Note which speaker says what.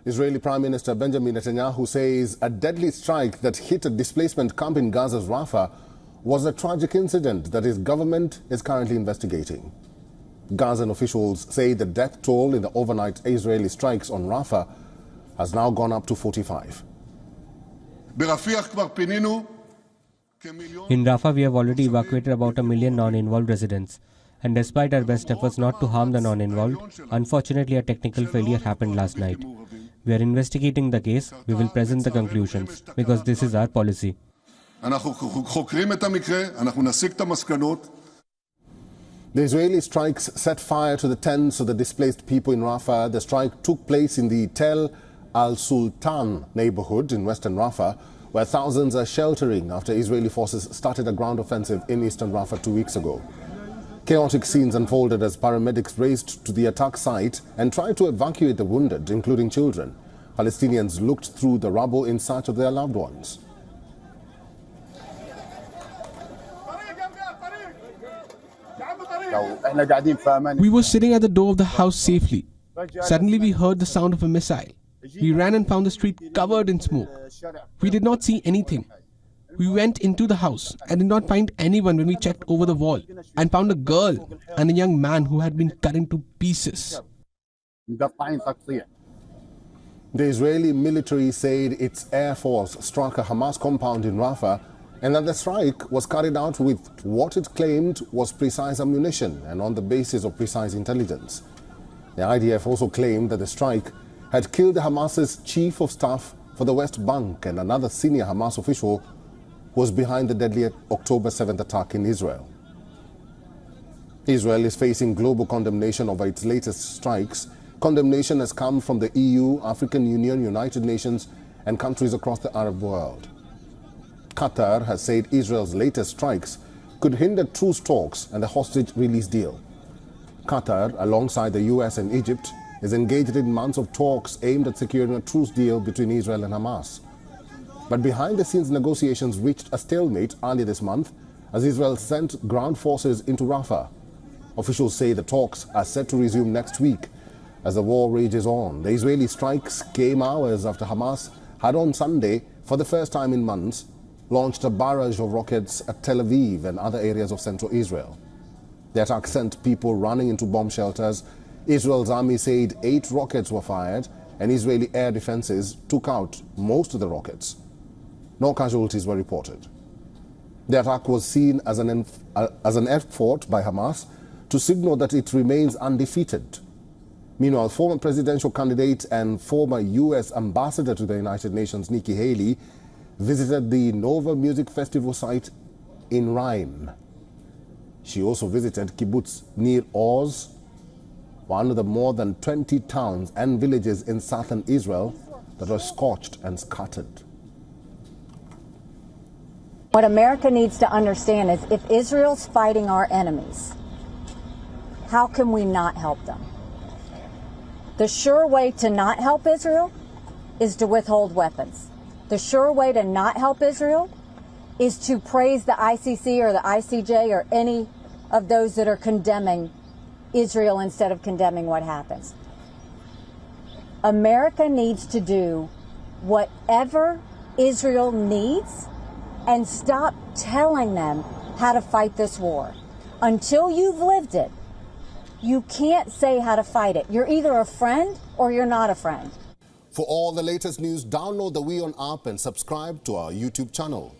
Speaker 1: Israeli Prime Minister Benjamin Netanyahu says a deadly strike that hit a displacement camp in Gaza's Rafah was a tragic incident that his government is currently investigating. Gazan officials say the death toll in the overnight Israeli strikes on Rafah has now gone up to 45.
Speaker 2: In Rafah, we have already evacuated about 1 million non-involved residents. And despite our best efforts not to harm the non-involved, unfortunately a technical failure happened last night. We are investigating the case. We will present the conclusions because this is our policy.
Speaker 1: The Israeli strikes set fire to the tents of the displaced people in Rafah. The strike took place in the Tel Al-Sultan neighborhood in western Rafah, where thousands are sheltering after Israeli forces started a ground offensive in eastern Rafah 2 weeks ago. Chaotic scenes unfolded as paramedics raced to the attack site and tried to evacuate the wounded, including children. Palestinians looked through the rubble in search of their loved ones.
Speaker 3: We were sitting at the door of the house safely. Suddenly we heard the sound of a missile. We ran and found the street covered in smoke. We did not see anything. We went into the house and did not find anyone when we checked over the wall and found a girl and a young man who had been cut into pieces.
Speaker 1: The Israeli military said its air force struck a Hamas compound in Rafah and that the strike was carried out with what it claimed was precise ammunition and on the basis of precise intelligence. The IDF also claimed that the strike had killed Hamas's chief of staff for the West Bank and another senior Hamas official who was behind the deadly October 7th attack in Israel. Israel is facing global condemnation over its latest strikes. Condemnation has come from the EU, African Union, United Nations and countries across the Arab world. Qatar has said Israel's latest strikes could hinder truce talks and the hostage release deal. Qatar, alongside the US and Egypt, is engaged in months of talks aimed at securing a truce deal between Israel and Hamas. But behind-the-scenes negotiations reached a stalemate earlier this month as Israel sent ground forces into Rafah. Officials say the talks are set to resume next week as the war rages on. The Israeli strikes came hours after Hamas had on Sunday, for the first time in months, launched a barrage of rockets at Tel Aviv and other areas of central Israel. The attack sent people running into bomb shelters. Israel's army said 8 rockets were fired and Israeli air defenses took out most of the rockets. No casualties were reported. The attack was seen as an effort by Hamas to signal that it remains undefeated. Meanwhile, former presidential candidate and former U.S. ambassador to the United Nations, Nikki Haley, visited the Nova Music Festival site in Rhyme. She also visited kibbutz Nir Oz, one of the more than 20 towns and villages in southern Israel that were scorched and scattered.
Speaker 4: What America needs to understand is if Israel's fighting our enemies, how can we not help them? The sure way to not help Israel is to withhold weapons. The sure way to not help Israel is to praise the ICC or the ICJ or any of those that are condemning Israel instead of condemning what happens. America needs to do whatever Israel needs and stop telling them how to fight this war. Until you've lived it, you can't say how to fight it. You're either a friend or you're not a friend.
Speaker 1: For all the latest news, download the WION app and subscribe to our YouTube channel.